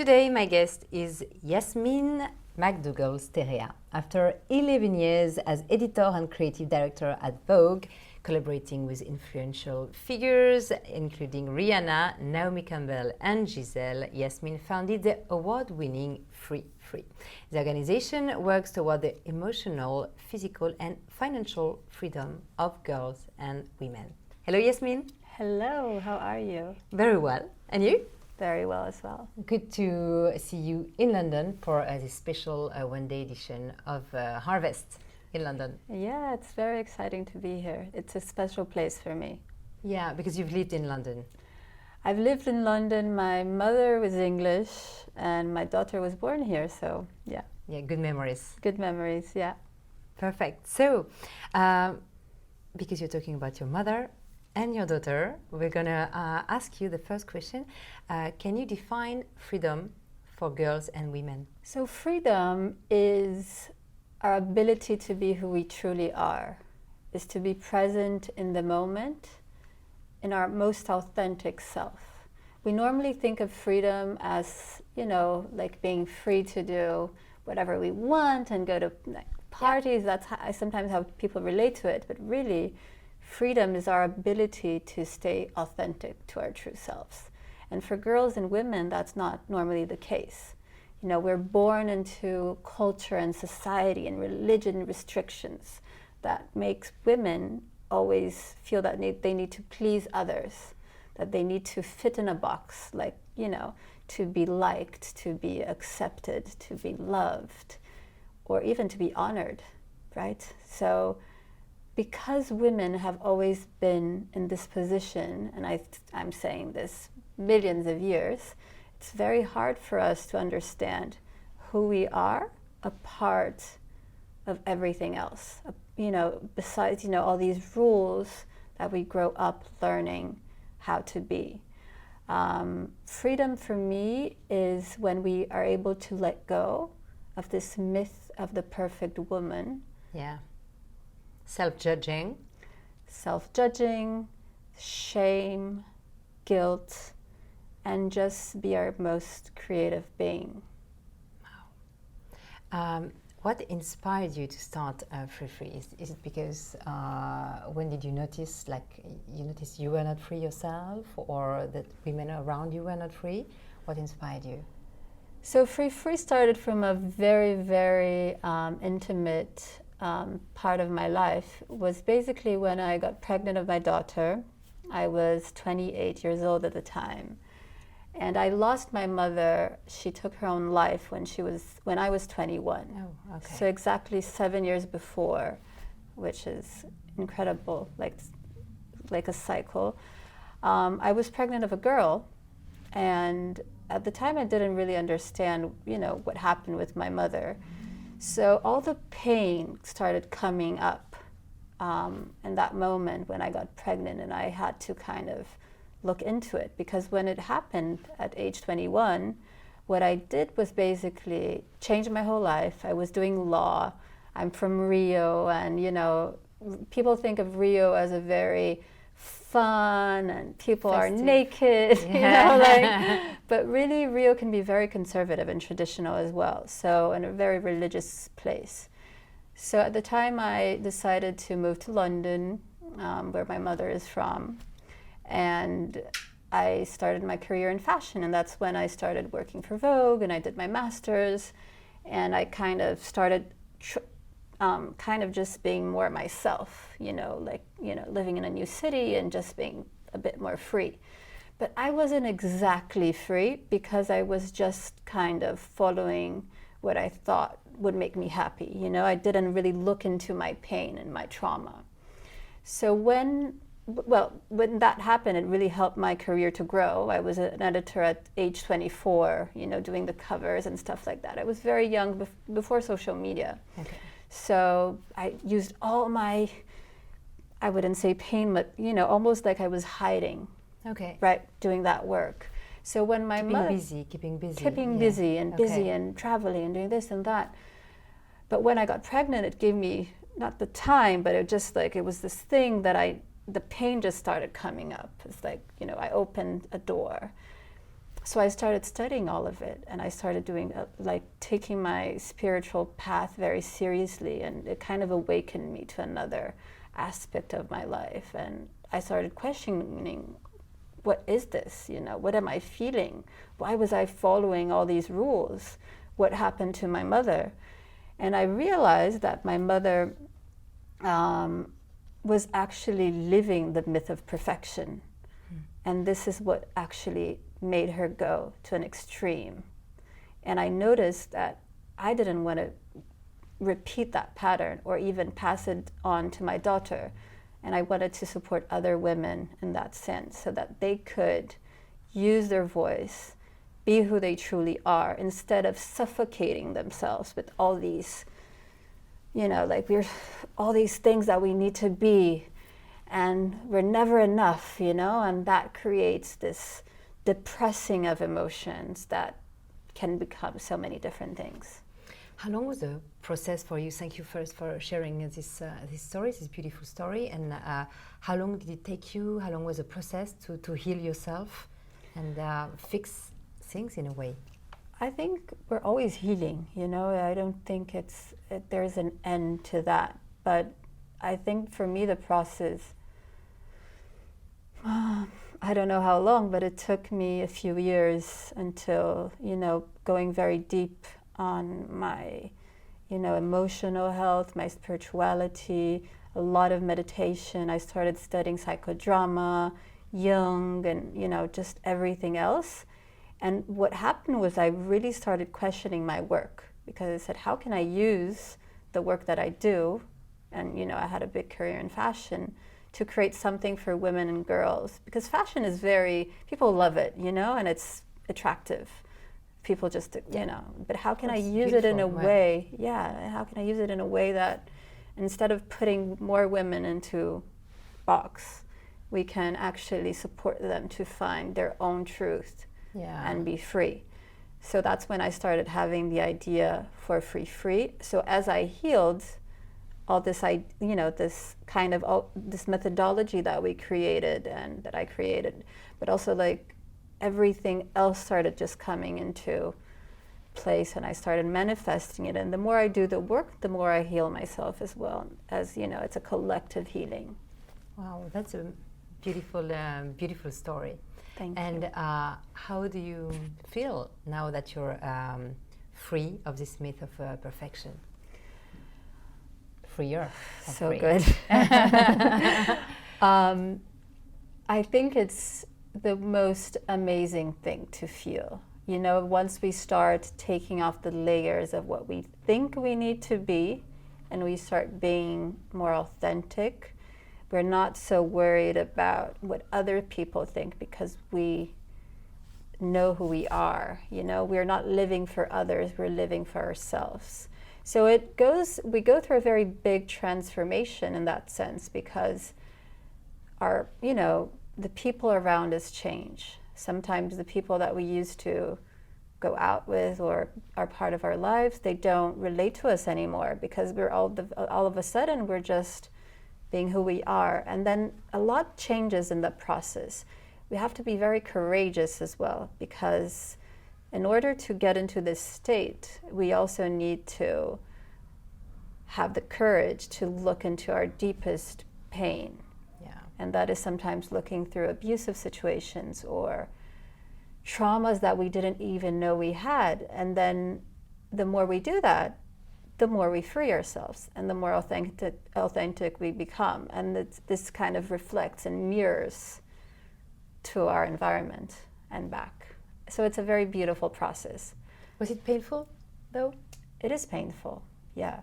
Today, my guest is Yasmin Mc Dougall Sterea. After 11 years as editor and creative director at Vogue, collaborating with influential figures including Rihanna, Naomi Campbell, and Giselle, Yasmin founded the award-winning Free. The organization works toward the emotional, physical, and financial freedom of girls and women. Hello, Yasmin. Hello, how are you? Very well. And you? Very well as well. Good to see you in London for this special one-day edition of Harvest in London. Yeah, it's very exciting to be here. It's a special place for me. Yeah, because you've lived in London. I've lived in London. My mother was English and my daughter was born here, so yeah. Yeah, good memories. Good memories, yeah. Perfect. So, because you're talking about your mother and your daughter, we're going to ask you the first question. Can you define freedom for girls and women? So freedom is our ability to be who we truly are, is to be present in the moment, in our most authentic self. We normally think of freedom as, like being free to do whatever we want and go to parties. That's sometimes how people relate to it, but really, freedom is our ability to stay authentic to our true selves. And for girls and women, that's not normally the case. We're born into culture and society and religion restrictions that makes women always feel that they need to please others, that they need to fit in a box, to be liked, to be accepted, to be loved, or even to be honored, right? So because women have always been in this position, and I'm saying this millions of years, it's very hard for us to understand who we are apart of everything else. Besides, all these rules that we grow up learning how to be. Freedom for me is when we are able to let go of this myth of the perfect woman. Yeah. Self-judging, shame, guilt, and just be our most creative being. Wow. What inspired you to start Free? Is it because when did you notice, you were not free yourself, or that women around you were not free? What inspired you? So Free started from a very, very intimate part of my life. Was basically when I got pregnant of my daughter. I was 28 years old at the time. And I lost my mother. She took her own life when I was 21. Oh, okay. So exactly 7 years before, which is incredible, like a cycle. I was pregnant of a girl, and at the time I didn't really understand, what happened with my mother. So all the pain started coming up in that moment when I got pregnant, and I had to kind of look into it, because when it happened at age 21, what I did was basically change my whole life. I was doing law. I'm from Rio, and people think of Rio as a very fun and people festive. Are naked, Yeah. but really Rio can be very conservative and traditional as well, so in a very religious place. So at the time I decided to move to London, where my mother is from, and I started my career in fashion, and that's when I started working for Vogue, and I did my master's, and I kind of started just being more myself, living in a new city and just being a bit more free. But I wasn't exactly free, because I was just kind of following what I thought would make me happy. I didn't really look into my pain and my trauma. So when that happened, it really helped my career to grow. I was an editor at age 24, doing the covers and stuff like that. I was very young, before social media. Okay. So I used all my, I wouldn't say pain, but almost like I was hiding. Okay. Right, doing that work. So when my mother keeping busy, busy and traveling and doing this and that. But when I got pregnant, it gave me not the time, but it was this thing that the pain just started coming up. It's like, I opened a door So I started studying all of it, and I started doing like taking my spiritual path very seriously, and it kind of awakened me to another aspect of my life. And I started questioning, what is this? You know, what am I feeling? Why was I following all these rules? What happened to my mother? And I realized that my mother was actually living the myth of perfection. And this is what actually made her go to an extreme. And I noticed that I didn't want to repeat that pattern or even pass it on to my daughter. And I wanted to support other women in that sense so that they could use their voice, be who they truly are, instead of suffocating themselves with all these, you know, like all these things that we need to be, and we're never enough, you know, and that creates this depressing of emotions that can become so many different things. How long was the process for you? Thank you first for sharing this story, this beautiful story. And how long did it take you? How long was the process to heal yourself and fix things in a way? I think we're always healing, you know. I don't think there's an end to that. But I think for me the process, I don't know how long, but it took me a few years until, you know, going very deep on my, you know, emotional health, my spirituality, a lot of meditation. I started studying psychodrama, Jung, and, you know, just everything else. And what happened was I really started questioning my work, because I said, how can I use the work that I do, and, you know, I had a big career in fashion, to create something for women and girls, because fashion is people love it, you know, and it's attractive. People just, you know, but how can I use it in a way, how can I use it in a way that instead of putting more women into box, we can actually support them to find their own truth and be free. So that's when I started having the idea for Free. So as I healed, all this, you know, this kind of this methodology that we created and that I created, but also like everything else started just coming into place, and I started manifesting it. And the more I do the work, the more I heal myself as well. As you know, it's a collective healing. Wow, that's a beautiful, beautiful story. Thank you. And how do you feel now that you're free of this myth of perfection? Freer. So free. Good. I think it's the most amazing thing to feel. You know, once we start taking off the layers of what we think we need to be, and we start being more authentic, we're not so worried about what other people think, because we know who we are. You know, we're not living for others, we're living for ourselves. So we go through a very big transformation in that sense, because our, you know, the people around us change. Sometimes the people that we used to go out with or are part of our lives, they don't relate to us anymore, because we're all of a sudden we're just being who we are. And then a lot changes in the process. We have to be very courageous as well, because in order to get into this state, we also need to have the courage to look into our deepest pain. Yeah. And that is sometimes looking through abusive situations or traumas that we didn't even know we had. And then the more we do that, the more we free ourselves and the more authentic we become. And this kind of reflects and mirrors to our environment and back. So it's a very beautiful process. Was it painful, though? It is painful, yeah.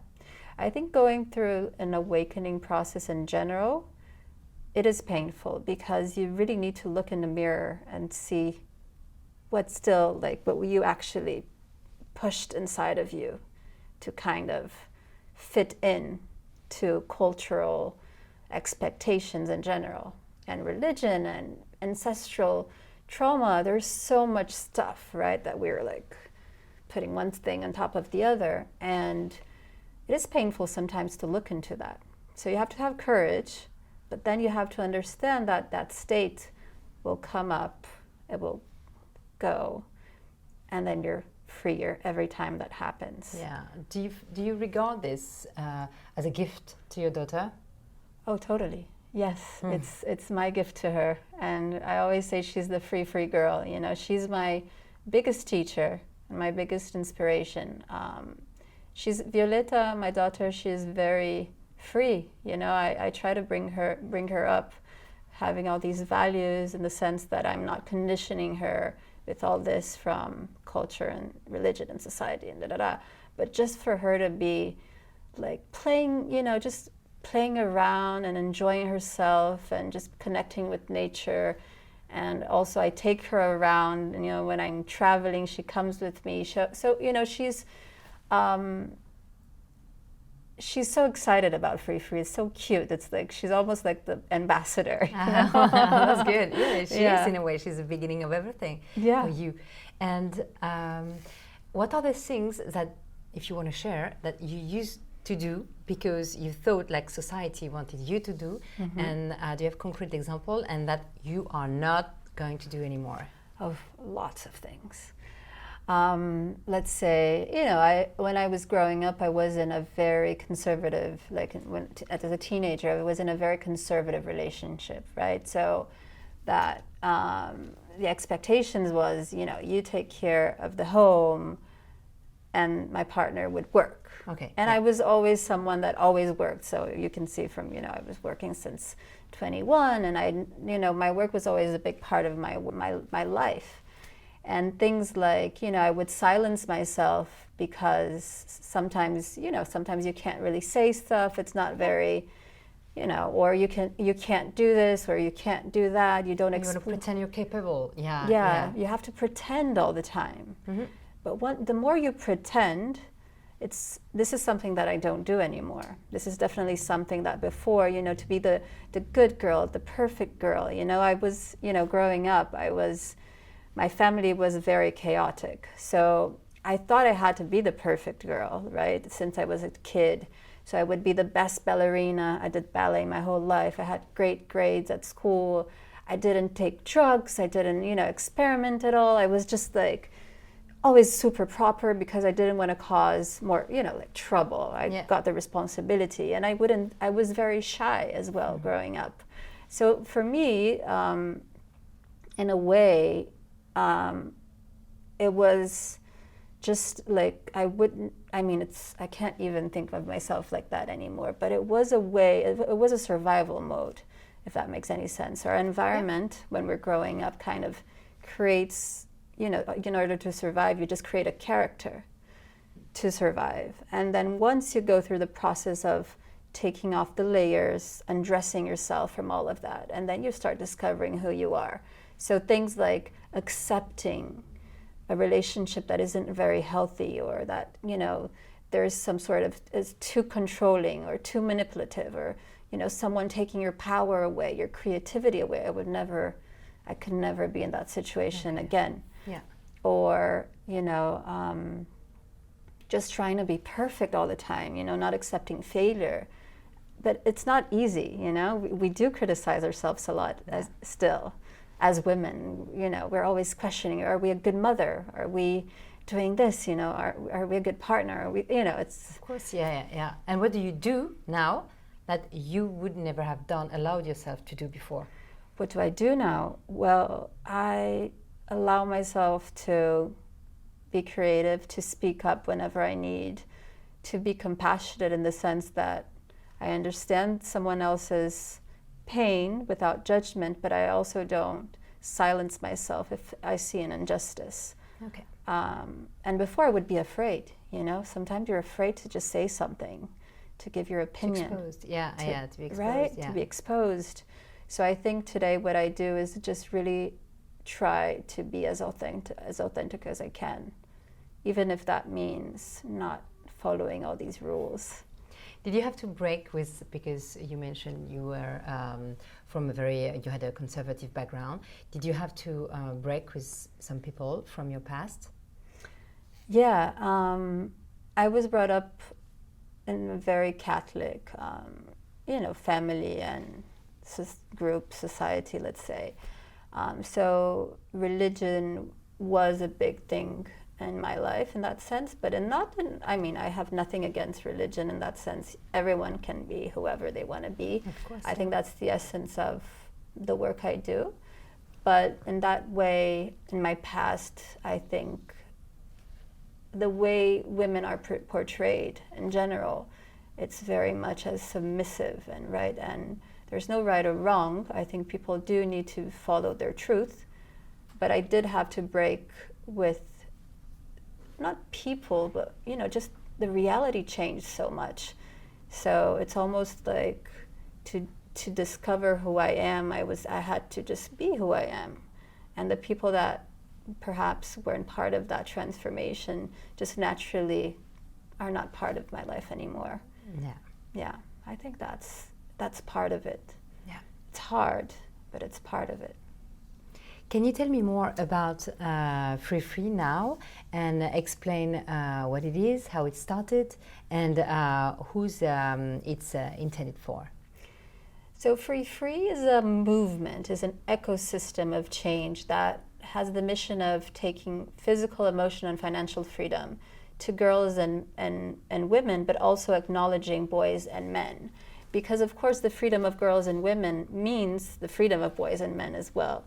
I think going through an awakening process in general, it is painful, because you really need to look in the mirror and see what's still, like, what you actually pushed inside of you to kind of fit in to cultural expectations in general, and religion and ancestral trauma. There's so much stuff, right, that we're like putting one thing on top of the other, and it is painful sometimes to look into that. So you have to have courage, but then you have to understand that that state will come up, it will go, and then you're freer every time that happens. Yeah. Do you regard this as a gift to your daughter? Oh, totally. Yes, it's my gift to her, and I always say she's the free girl. You know, she's my biggest teacher and my biggest inspiration. She's Violeta, my daughter. She's very free. You know, I try to bring her up, having all these values in the sense that I'm not conditioning her with all this from culture and religion and society and but just for her to be like playing, you know, just playing around and enjoying herself and just connecting with nature. And also I take her around, you know, when I'm traveling, she comes with me. So you know, she's so excited about Free. It's so cute. It's like she's almost like the ambassador. That's good. Yeah, she is in a way. She's the beginning of everything for you. And what are the things that, if you want to share, that you used to do because you thought like society wanted you to do, and do you have concrete example, and that you are not going to do anymore? Of lots of things. Let's say, you know, when I was growing up, I was in a very conservative, as a teenager, I was in a very conservative relationship, right? So that the expectations was, you know, you take care of the home and my partner would work. Okay. And I was always someone that always worked. So you can see from, you know, I was working since 21, and you know, my work was always a big part of my life. And things like, you know, I would silence myself because sometimes you can't really say stuff. It's not very, you know, or you can't do this, or you can't do that. You don't. You want to pretend you're capable. Yeah. You have to pretend all the time. But the more you pretend, this is something that I don't do anymore. This is definitely something that before, you know, to be the good girl, the perfect girl. You know, I was, you know, growing up, my family was very chaotic. So I thought I had to be the perfect girl, right? Since I was a kid. So I would be the best ballerina. I did ballet my whole life. I had great grades at school. I didn't take drugs. I didn't, you know, experiment at all. I was just like always super proper because I didn't want to cause more, you know, like trouble. I got the responsibility, and I was very shy as well growing up. So for me, in a way, it was just like I can't even think of myself like that anymore, but it was a way, it was a survival mode, if that makes any sense. Our environment when we're growing up kind of creates, you know, in order to survive, you just create a character to survive. And then once you go through the process of taking off the layers, undressing yourself from all of that, and then you start discovering who you are. So things like accepting a relationship that isn't very healthy, or that, you know, there's some sort of is too controlling or too manipulative, or, you know, someone taking your power away, your creativity away. I could never be in that situation again. Yeah. Or, you know, just trying to be perfect all the time, you know, not accepting failure. But it's not easy, you know. We do criticize ourselves a lot as women, you know. We're always questioning, are we a good mother? Are we doing this, you know? Are we a good partner? Are we, you know, it's... Of course, yeah. And what do you do now that you would never have allowed yourself to do before? What do I do now? Well, I allow myself to be creative, to speak up whenever I need, to be compassionate in the sense that I understand someone else's pain without judgment, but I also don't silence myself if I see an injustice. Okay. And before I would be afraid, you know, sometimes you're afraid to just say something, to give your opinion. To be exposed, to be exposed. Right, to be exposed. So I think today what I do is just really try to be as authentic as I can, even if that means not following all these rules. Did you have to break with, because you mentioned you were you had a conservative background, did you have to break with some people from your past? Yeah, I was brought up in a very Catholic, you know, family and group, society, let's say. So religion was a big thing in my life in that sense, but I mean, I have nothing against religion in that sense. Everyone can be whoever they want to be. Of course, I think that's the essence of the work I do. But in that way, in my past, I think the way women are portrayed in general, it's very much as submissive and right, and there's no right or wrong. I think people do need to follow their truth, but I did have to break with not people, but just the reality changed so much. So it's almost like to discover who I am, I had to just be who I am, and the people that perhaps weren't part of that transformation just naturally are not part of my life anymore. Yeah, I think that's part of it. Yeah, it's hard, but it's part of it. Can you tell me more about Free Free now and explain what it is, how it started, and who's it's intended for? So Free Free is a movement, is an ecosystem of change that has the mission of taking physical, emotional, and financial freedom to girls and women, but also acknowledging boys and men. Because of course the freedom of girls and women means the freedom of boys and men as well.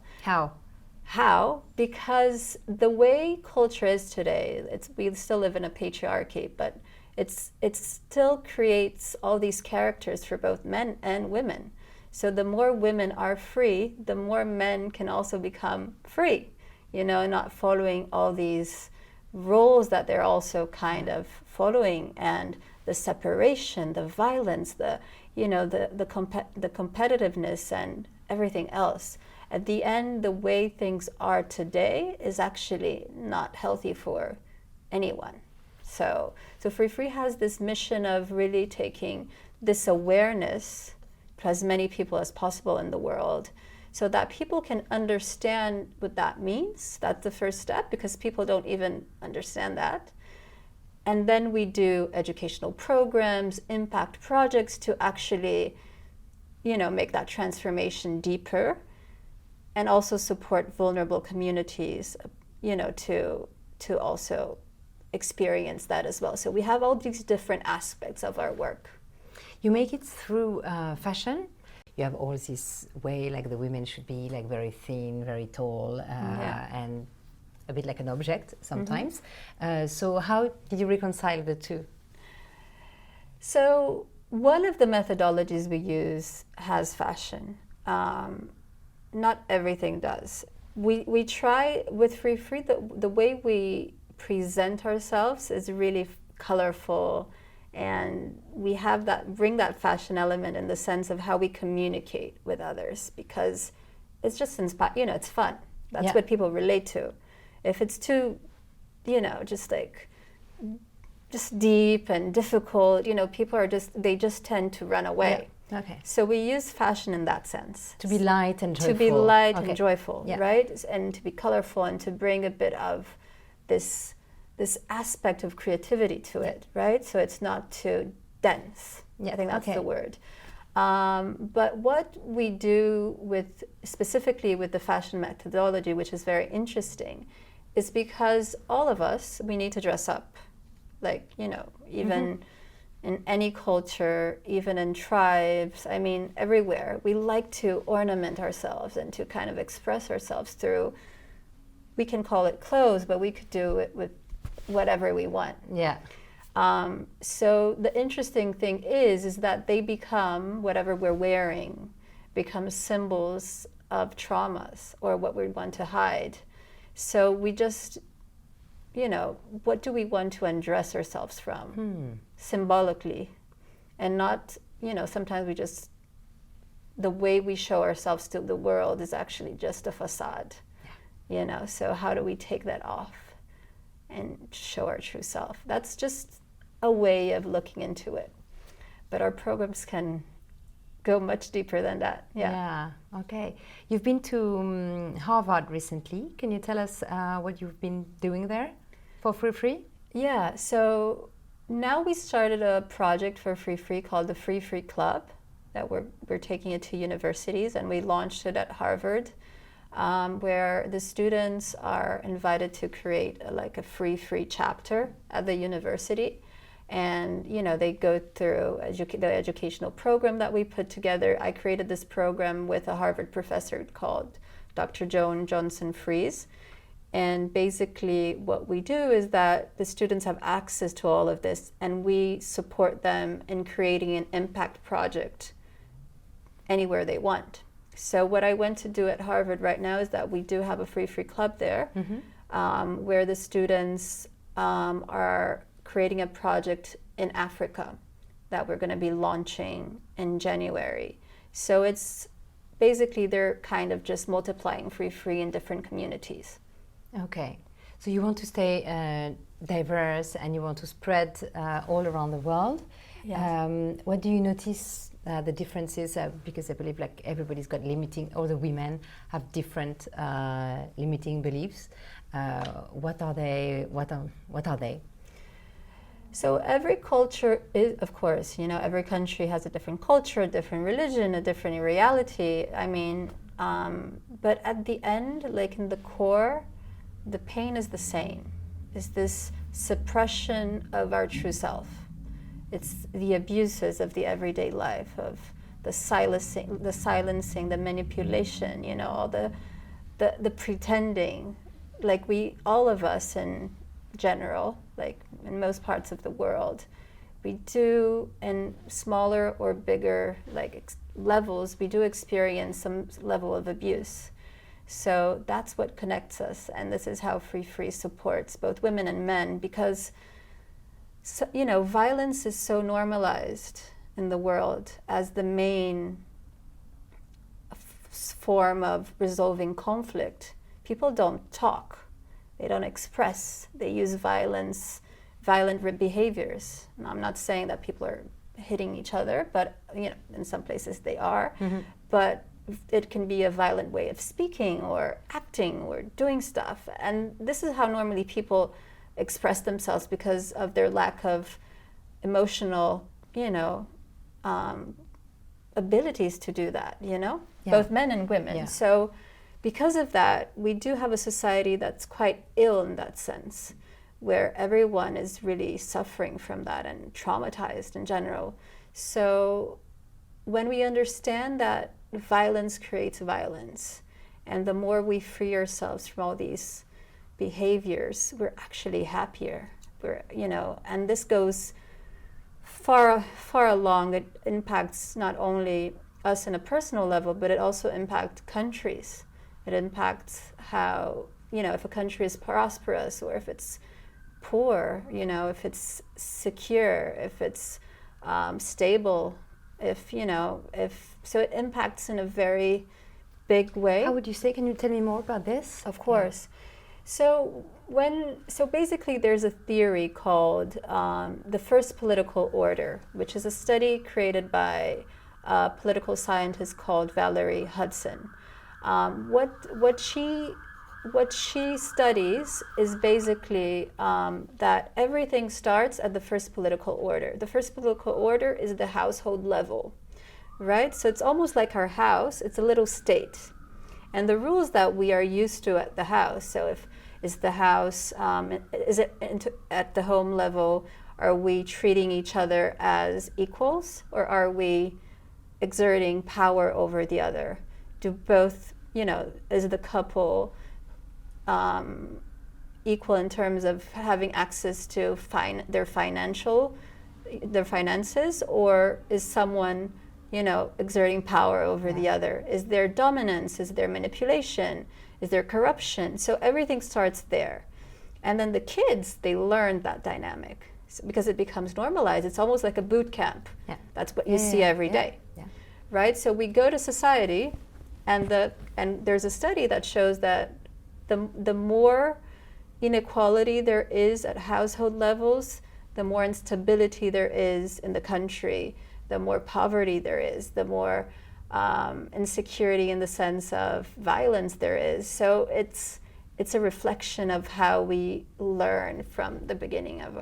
How? Because the way culture is today, we still live in a patriarchy, but it still creates all these characters for both men and women. So the more women are free, the more men can also become free, not following all these roles that they're also kind of following, and the separation, the violence, the competitiveness and everything else. At the end, the way things are today is actually not healthy for anyone. So Free Free has this mission of really taking this awareness to as many people as possible in the world, so that people can understand what that means. That's the first step, because people don't even understand that. And then we do educational programs, impact projects to actually, make that transformation deeper, and also support vulnerable communities, to also experience that as well. So we have all these different aspects of our work. You make it through fashion. You have all this way, like the women should be like very thin, very tall, and a bit like an object sometimes. So how did you reconcile the two? So one of the methodologies we use has fashion. Not everything does. We try with Free Free, the way we present ourselves is really colorful, and we have bring that fashion element in the sense of how we communicate with others, because it's just it's fun. That's what people relate to. If it's too, just deep and difficult, people they just tend to run away. Yeah. Okay. So we use fashion in that sense. To be light and joyful. To be light and joyful, right? And to be colorful, and to bring a bit of this aspect of creativity to it, right? So it's not too dense. I think that's the word. But what we do specifically with the fashion methodology, which is very interesting, is because all of us, we need to dress up. Like, even in any culture, even in tribes, everywhere, we like to ornament ourselves and to kind of express ourselves through, we can call it clothes, but we could do it with whatever we want. Yeah. So the interesting thing is that they become, whatever we're wearing, becomes symbols of traumas or what we want to hide. So we just, what do we want to undress ourselves from symbolically, and not, sometimes the way we show ourselves to the world is actually just a facade, so how do we take that off and show our true self? That's just a way of looking into it. But our programs can go much deeper than that. Yeah. Okay. You've been to Harvard recently. Can you tell us what you've been doing there for Free Free? Yeah. So now we started a project for Free Free called the Free Free Club, that we're taking it to universities, and we launched it at Harvard. where the students are invited to create like a free chapter at the university. And they go through the educational program that we put together. I created this program with a Harvard professor called Dr. Joan Johnson-Fries. And basically what we do is that the students have access to all of this, and we support them in creating an impact project anywhere they want. So what I went to do at Harvard right now is that we do have a free club there, where the students are creating a project in Africa that we're going to be launching in January. So it's basically they're kind of just multiplying free in different communities. Okay, so you want to stay diverse and you want to spread all around the world. Yes. What do you notice the differences? Because I believe like everybody's got limiting, all the women have different limiting beliefs. What are they? What are they? So every culture is, of course, every country has a different culture, a different religion, a different reality. I mean, but at the end, like in the core, the pain is the same. It's this suppression of our true self. It's the abuses of the everyday life, of the silencing, the manipulation, all the pretending. Like all of us in general, like in most parts of the world, we do, in smaller or bigger levels, we do experience some level of abuse. So that's what connects us, and this is how Free supports both women and men, because violence is so normalized in the world as the main form of resolving conflict. People don't talk, they don't express, they use violent behaviors. And I'm not saying that people are hitting each other, but in some places they are. But it can be a violent way of speaking or acting or doing stuff. And this is how normally people express themselves because of their lack of emotional, abilities to do that, both men and women. Yeah. So because of that, we do have a society that's quite ill in that sense, where everyone is really suffering from that and traumatized in general. So when we understand that violence creates violence, and the more we free ourselves from all these behaviors, we're actually happier. And this goes far along. It impacts not only us in a personal level, but it also impacts countries. It impacts how, if a country is prosperous or if it's poor, if it's secure, if it's stable, so it impacts in a very big way. How would you say? Can you tell me more about this? Of course. So basically there's a theory called the first political order, which is a study created by a political scientist called Valerie Hudson. What she studies is basically that everything starts at the first political order. The first political order is the household level, right? So it's almost like our house, it's a little state. And the rules that we are used to at the house, so if is the house, is it at the home level, are we treating each other as equals, or are we exerting power over the other? Do both, is the couple equal in terms of having access to their finances, or is someone, exerting power over the other? Is there dominance? Is there manipulation? Is there corruption? So everything starts there. And then the kids, they learn that dynamic because it becomes normalized. It's almost like a boot camp. Yeah. That's what you see every day. Yeah. Right? So we go to society, and there's a study that shows that the more inequality there is at household levels, the more instability there is in the country, the more poverty there is, the more insecurity in the sense of violence there is. So it's a reflection of how we learn from the beginning of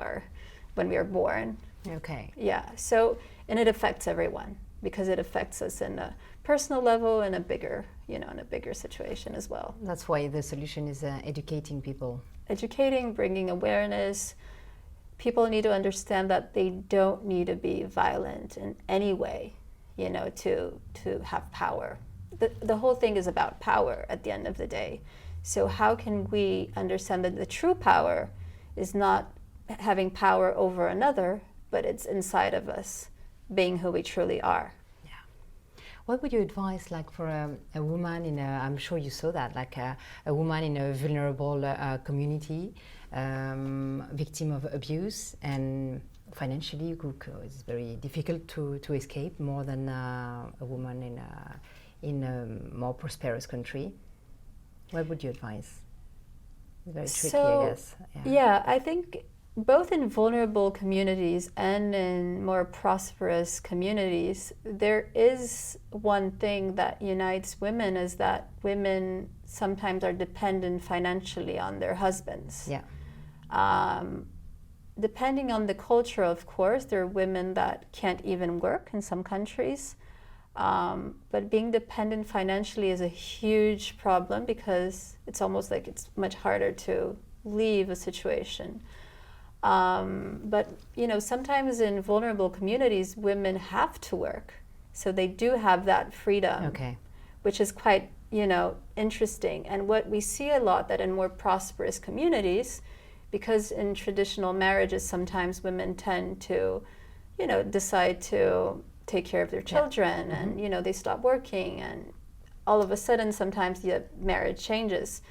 when we are born. Okay. Yeah. So, and it affects everyone because it affects us in a personal level and a bigger, in a bigger situation as well. That's why the solution is educating people. Educating, bringing awareness. People need to understand that they don't need to be violent in any way, to have power. The whole thing is about power at the end of the day. So how can we understand that the true power is not having power over another, but it's inside of us, being who we truly are. Yeah. What would you advise, like, for a woman in I'm sure you saw that, like a woman in a vulnerable community, victim of abuse, and financially it's very difficult to escape more than a woman in a more prosperous country. What would you advise? It's very tricky, I guess. Yeah, I think both in vulnerable communities and in more prosperous communities, there is one thing that unites women, is that women sometimes are dependent financially on their husbands. Yeah. Depending on the culture, of course, there are women that can't even work in some countries. But being dependent financially is a huge problem, because it's almost like it's much harder to leave a situation. But sometimes in vulnerable communities, women have to work, so they do have that freedom. Okay. Which is quite interesting. And what we see a lot, that in more prosperous communities, because in traditional marriages sometimes women tend to decide to take care of their children, and they stop working, and all of a sudden sometimes the marriage changes.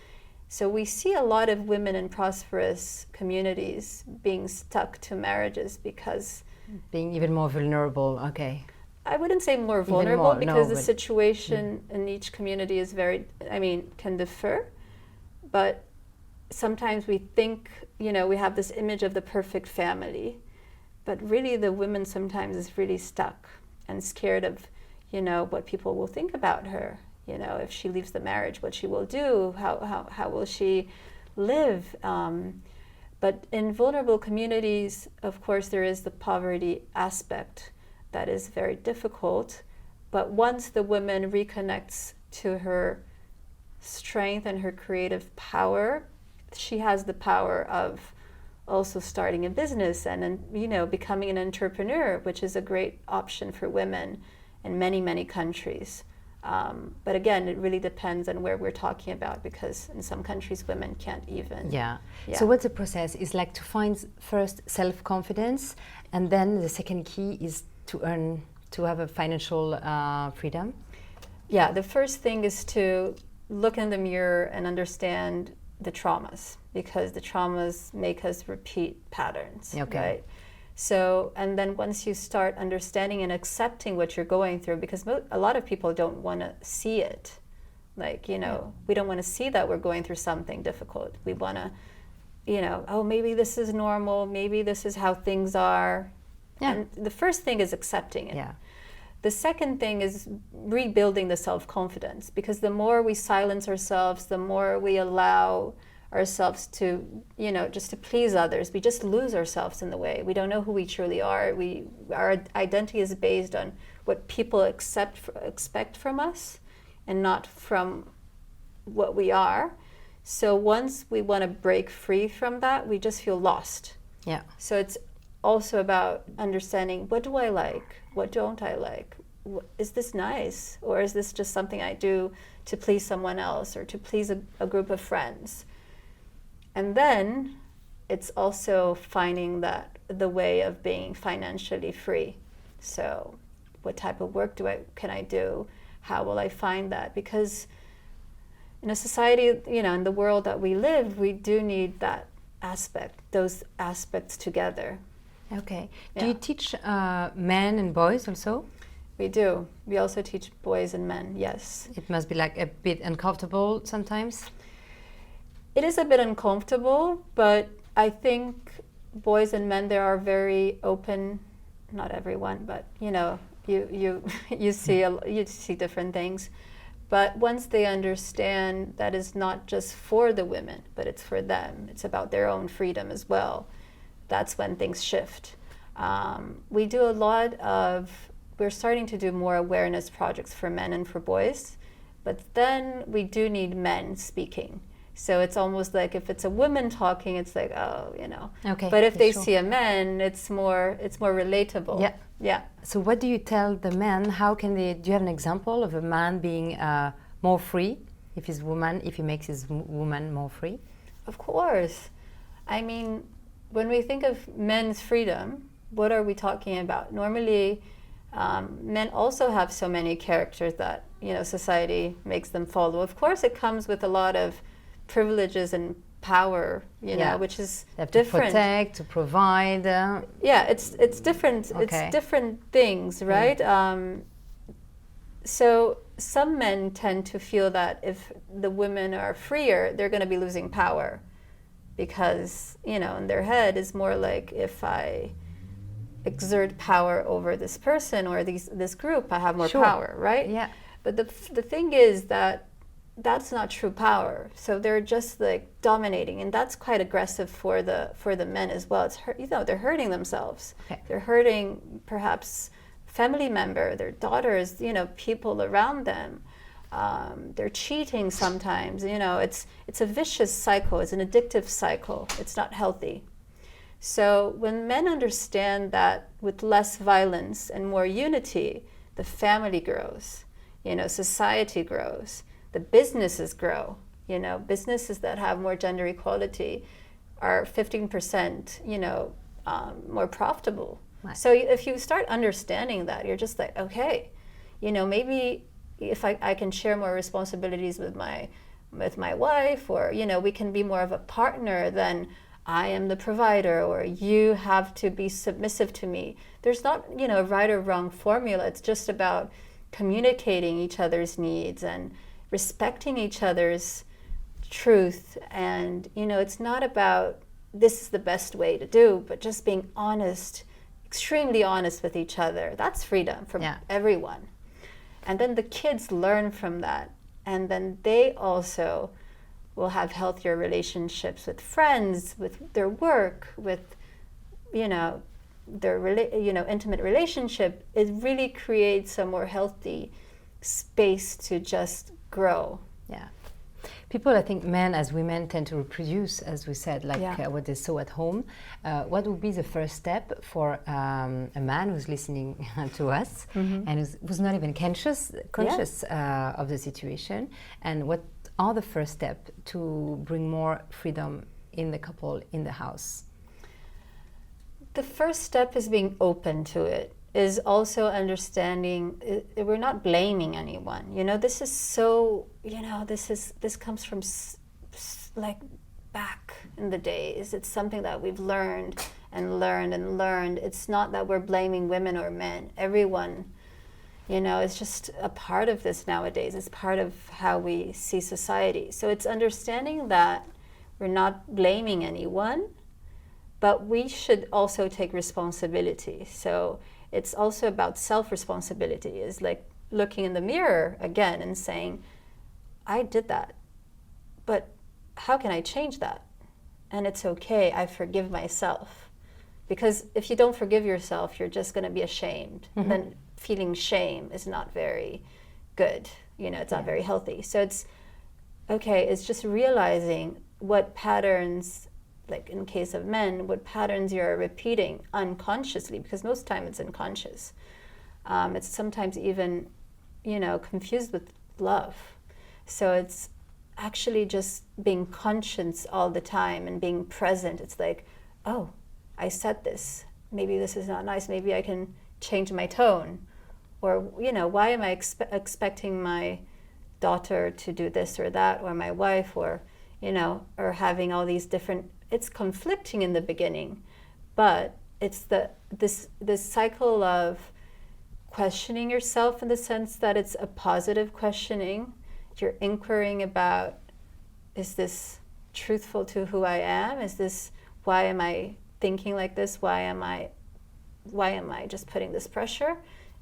So we see a lot of women in prosperous communities being stuck to marriages because being even more vulnerable. Okay. I wouldn't say more vulnerable, because the but situation in each community is can differ. But sometimes we think, we have this image of the perfect family, but really the woman sometimes is really stuck and scared of, what people will think about her. If she leaves the marriage, what she will do, how will she live? But in vulnerable communities, of course, there is the poverty aspect that is very difficult. But once the woman reconnects to her strength and her creative power, she has the power of also starting a business and becoming an entrepreneur, which is a great option for women in many, many countries. But again, it really depends on where we're talking about, because in some countries women can't even. Yeah. So what's the process? Is like to find first self-confidence, and then the second key is to have a financial freedom? Yeah, the first thing is to look in the mirror and understand the traumas, because the traumas make us repeat patterns. Okay. Right? So, and then once you start understanding and accepting what you're going through, because a lot of people don't want to see it. We don't want to see that we're going through something difficult. We want to, oh, maybe this is normal, maybe this is how things are. Yeah. And the first thing is accepting it. Yeah. The second thing is rebuilding the self-confidence, because the more we silence ourselves, the more we allow ourselves to, just to please others, we just lose ourselves in the way. We don't know who we truly are. Our identity is based on what people expect from us, and not from what we are. So once we want to break free from that, we just feel lost. Yeah. So it's also about understanding, what do I like? What don't I like? Is this nice? Or is this just something I do to please someone else, or to please a group of friends? And then it's also finding the way of being financially free. So what type of work can I do? How will I find that? Because in a society, in the world that we live, we do need those aspects together. Okay. Yeah. Do you teach men and boys also? We do. We also teach boys and men, yes. It must be like a bit uncomfortable sometimes? It is a bit uncomfortable, but I think boys and men, they are very open. Not everyone, but you see different things. But once they understand that it's not just for the women, but it's for them, it's about their own freedom as well, that's when things shift. We do a lot of we're starting to do more awareness projects for men and for boys, but then we do need men speaking. So it's almost like if it's a woman talking, it's like, oh, you know. Okay. But if they sure. see a man, it's more relatable. Yeah. Yeah. So what do you tell the men? How can they? Do you have an example of a man being more free if he makes his woman more free? Of course. I mean, when we think of men's freedom, what are we talking about? Normally, men also have so many characters that, you know, society makes them follow. Of course, it comes with a lot of privileges and power, you know, which is they have different. To protect, to provide. Yeah, it's different. Okay. It's different things, right? So some men tend to feel that if the women are freer, they're going to be losing power, because, you know, in their head is more like, if I exert power over this person or this group, I have more Sure. power, right? Yeah. But the thing is that that's not true power. So they're just like dominating, and that's quite aggressive for the men as well. It's you know, they're hurting themselves. Okay. They're hurting perhaps family member, their daughters, you know, people around them. They're cheating sometimes. You know, it's a vicious cycle. It's an addictive cycle. It's not healthy. So when men understand that with less violence and more unity, the family grows, you know, society grows, the businesses grow. You know, businesses that have more gender equality are 15%, you know, more profitable. Right. So if you start understanding that, you're just like, okay, you know, maybe if I can share more responsibilities with my wife, or, you know, we can be more of a partner than I am the provider, or you have to be submissive to me. There's not, you know, a right or wrong formula. It's just about communicating each other's needs and respecting each other's truth. And, you know, it's not about this is the best way to do, but just being honest, extremely honest with each other. That's freedom from everyone. And then the kids learn from that. And then they also will have healthier relationships with friends, with their work, with, you know, their intimate relationship. It really creates a more healthy space to just grow. Yeah. People, I think, men as women, tend to reproduce, as we said, like what they saw at home. What would be the first step for a man who's listening to us and who's not even conscious of the situation? And what are the first steps to bring more freedom in the couple, in the house? The first step is being open to it, is also understanding we're not blaming anyone. You know, this is so, you know, this comes from like back in the days. It's something that we've learned and learned and learned. It's not that we're blaming women or men. Everyone, you know, it's just a part of this nowadays. It's part of how we see society. So it's understanding that we're not blaming anyone, but we should also take responsibility. So it's also about self-responsibility, is like looking in the mirror again and saying, I did that, but how can I change that? And it's okay, I forgive myself. Because if you don't forgive yourself, you're just gonna be ashamed. And then feeling shame is not very good, you know, it's not very healthy. So it's okay, it's just realizing what patterns, like in case of men, what patterns you're repeating unconsciously, because most time it's unconscious. It's sometimes even, you know, confused with love. So it's actually just being conscious all the time and being present. It's like, oh, I said this. Maybe this is not nice. Maybe I can change my tone. Or, you know, why am I expecting my daughter to do this or that, or my wife, or, you know, or having all these different, it's conflicting in the beginning, but it's this cycle of questioning yourself, in the sense that it's a positive questioning. You're inquiring about, is this truthful to who I am? Is this, why am I thinking like this? Why am I just putting this pressure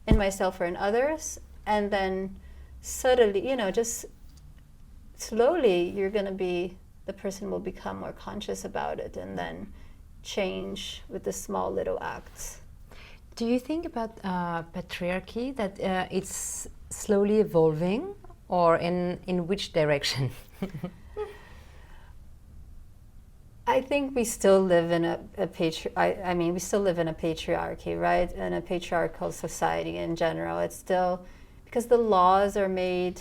in myself or in others? And then subtly, you know, just slowly, the person will become more conscious about it, and then change with the small little acts. Do you think about patriarchy, that it's slowly evolving, or in which direction? I think we still live in I mean, we still live in a patriarchy, right? In a patriarchal society in general. It's still, because the laws are made,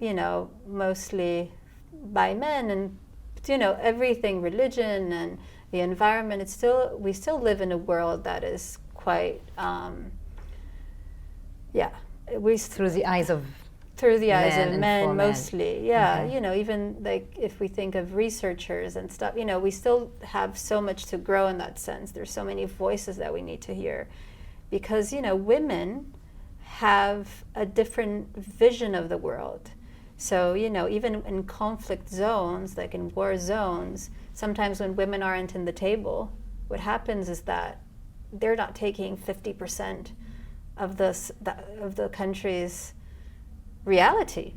you know, mostly by men, and, you know, everything, religion and the environment, it's still, we still live in a world that is quite, Through the eyes of men mostly, yeah. You know, even like if we think of researchers and stuff, you know, we still have so much to grow in that sense. There's so many voices that we need to hear, because, you know, women have a different vision of the world. So, you know, even in conflict zones, like in war zones, sometimes when women aren't in the table, what happens is that they're not taking 50% of the country's reality.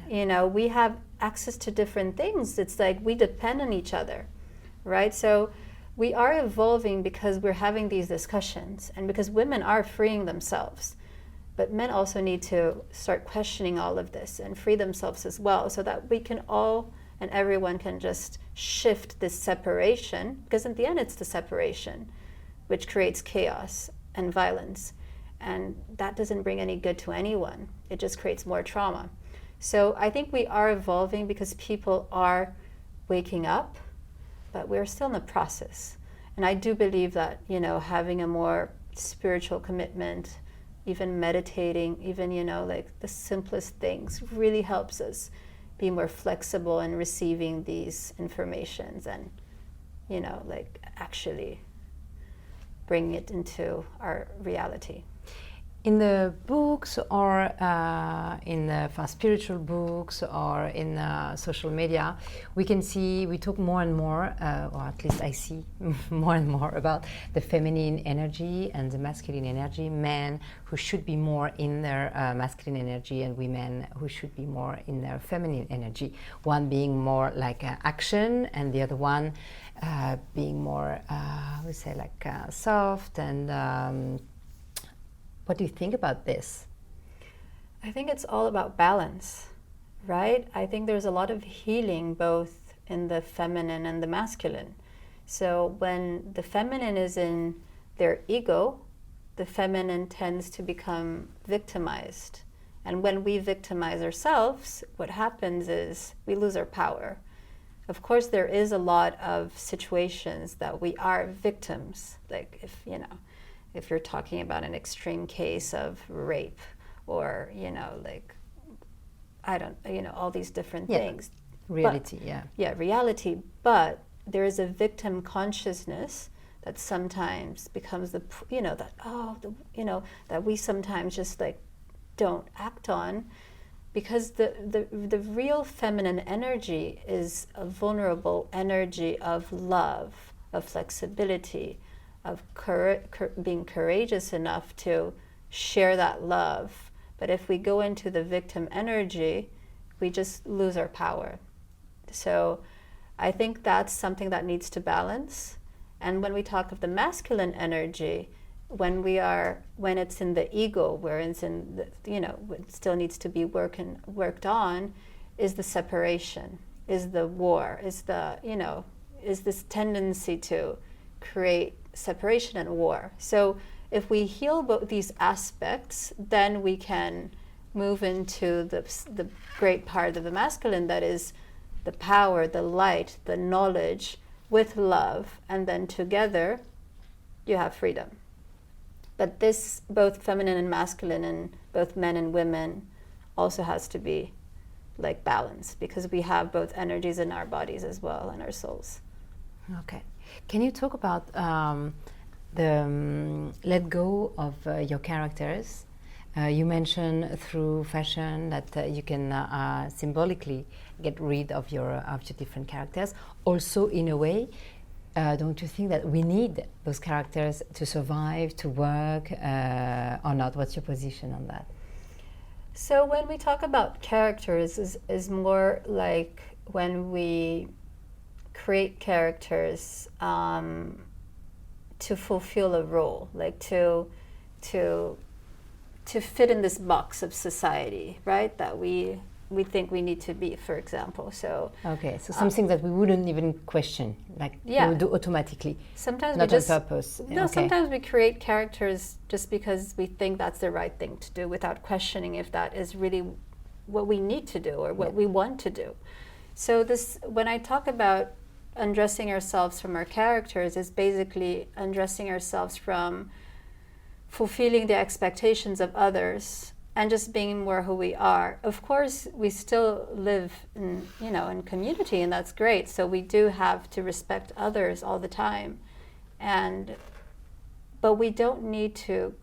Yeah. You know, we have access to different things. It's like we depend on each other, right? So we are evolving because we're having these discussions, and because women are freeing themselves. But men also need to start questioning all of this and free themselves as well, so that we can all and everyone can just shift this separation, because in the end it's the separation which creates chaos and violence. And that doesn't bring any good to anyone. It just creates more trauma. So I think we are evolving because people are waking up, but we're still in the process. And I do believe that, you know, having a more spiritual commitment, even meditating, even, you know, like the simplest things really helps us be more flexible in receiving these informations and, you know, like actually bring it into our reality. In the books, or in the spiritual books, or in social media, we talk more and more, or at least I see more and more about the feminine energy and the masculine energy, men who should be more in their masculine energy, and women who should be more in their feminine energy. One being more like action, and the other one being more, we say, like soft and. What do you think about this? I think it's all about balance, right? I think there's a lot of healing both in the feminine and the masculine. So when the feminine is in their ego, the feminine tends to become victimized. And when we victimize ourselves, what happens is we lose our power. Of course, there is a lot of situations that we are victims, like if you're talking about an extreme case of rape, or, you know, like, all these different things. Reality, but, reality. But there is a victim consciousness that sometimes becomes that we sometimes just like don't act on, because the real feminine energy is a vulnerable energy of love, of flexibility, of being courageous enough to share that love. But if we go into the victim energy, we just lose our power. So I think that's something that needs to balance. And when we talk of the masculine energy, when it's in the ego, where it's in it still needs to be worked on, is the separation, is the war, is this tendency to create separation and war. So if we heal both these aspects, then we can move into the great part of the masculine, that is the power, the light, the knowledge, with love, and then together you have freedom. But this, both feminine and masculine, and both men and women, also has to be like balanced, because we have both energies in our bodies as well, and our souls. Okay. Can you talk about the let go of your characters? You mentioned through fashion that you can symbolically get rid of your different characters. Also, in a way, don't you think that we need those characters to survive, to work, or not? What's your position on that? So when we talk about characters, is more like when we create characters to fulfill a role, like to to fit in this box of society, right? That we think we need to be, for example. So okay, so something that we wouldn't even question, like we would do automatically. Sometimes not we just on purpose. No, okay. Sometimes we create characters just because we think that's the right thing to do, without questioning if that is really what we need to do or what we want to do. So this, when I talk about undressing ourselves from our characters, is basically undressing ourselves from fulfilling the expectations of others and just being more who we are. Of course, we still live in, in community, and that's great. So we do have to respect others all the time, but we don't need to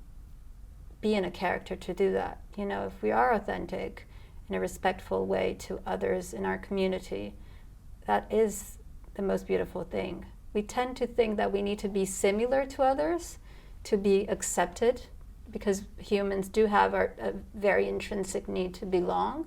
be in a character to do that. If we are authentic in a respectful way to others in our community, that is the most beautiful thing. We tend to think that we need to be similar to others to be accepted, because humans do have a very intrinsic need to belong.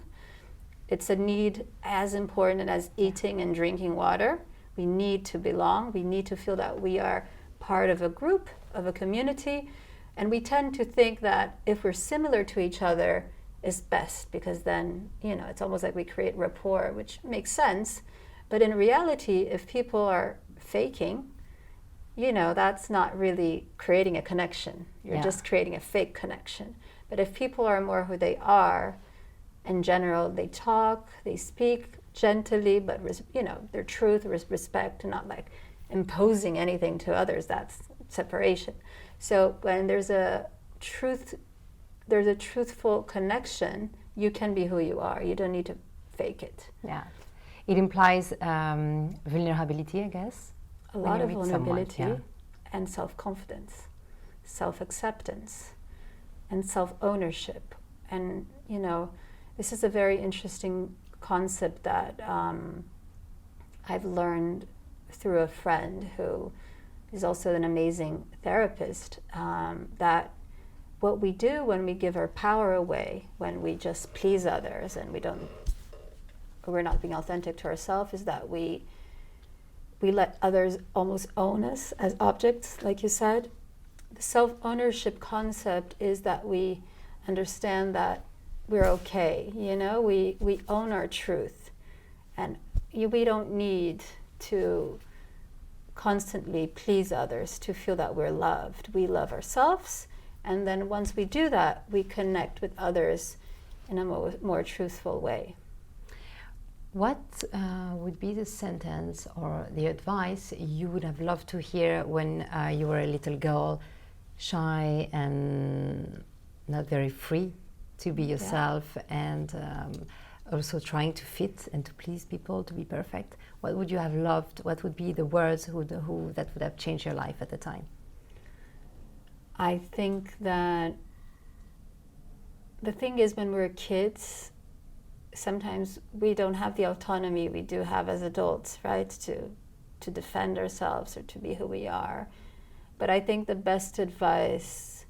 It's a need as important as eating and drinking water. We need to belong. We need to feel that we are part of a group, of a community. And we tend to think that if we're similar to each other is best, because then, it's almost like we create rapport, which makes sense. But in reality, if people are faking, that's not really creating a connection. You're just creating a fake connection. But if people are more who they are, in general, they talk, they speak gently, but their truth, respect, and not like imposing anything to others. That's separation. So when there's a truthful connection, you can be who you are. You don't need to fake it. Yeah, it implies vulnerability, I guess. A lot of vulnerability and self-confidence, self-acceptance, and self-ownership. And, this is a very interesting concept that I've learned through a friend who is also an amazing therapist, that what we do when we give our power away, when we just please others and we're not being authentic to ourselves, is that we let others almost own us as objects, like you said. The self-ownership concept is that we understand that we're okay, we own our truth, and we don't need to constantly please others to feel that we're loved. We love ourselves, and then once we do that, we connect with others in a more truthful way. What would be the sentence or the advice you would have loved to hear when you were a little girl, shy and not very free to be yourself, and also trying to fit and to please people, to be perfect? What would you have loved? What would be the words that would have changed your life at the time? I think that the thing is, when we're kids, sometimes we don't have the autonomy we do have as adults, right? To defend ourselves or to be who we are. But I think the best advice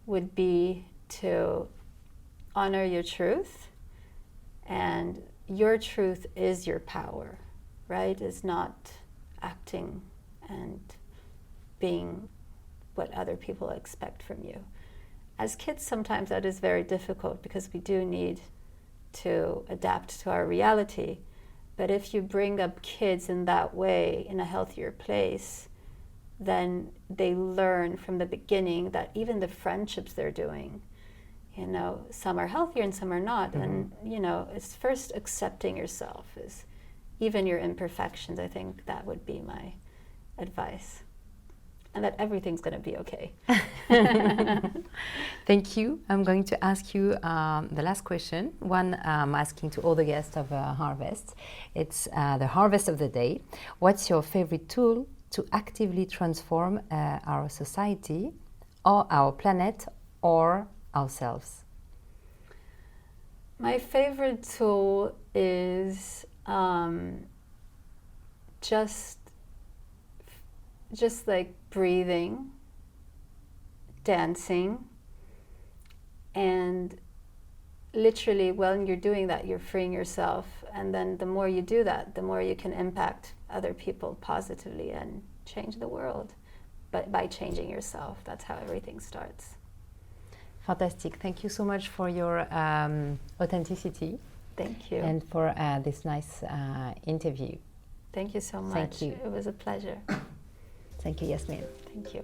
would be to honor your truth, and your truth is your power, right? It's not acting and being what other people expect from you. As kids, sometimes that is very difficult because we do need to adapt to our reality. But if you bring up kids in that way, in a healthier place, then they learn from the beginning that even the friendships they're doing, some are healthier and some are not. Mm-hmm. And, it's first accepting yourself, is even your imperfections. I think that would be my advice. And that everything's going to be okay. Thank you. I'm going to ask you the last question. One I'm asking to all the guests of Harvest. It's the harvest of the day. What's your favorite tool to actively transform our society or our planet or ourselves? My favorite tool is just like breathing, dancing, and literally when you're doing that, you're freeing yourself, and then the more you do that, the more you can impact other people positively and change the world. But by changing yourself, that's how everything starts. Fantastic. Thank you so much for your authenticity. Thank you. And for this nice interview. Thank you so much. Thank you. It was a pleasure. Thank you, Yasmin. Thank you.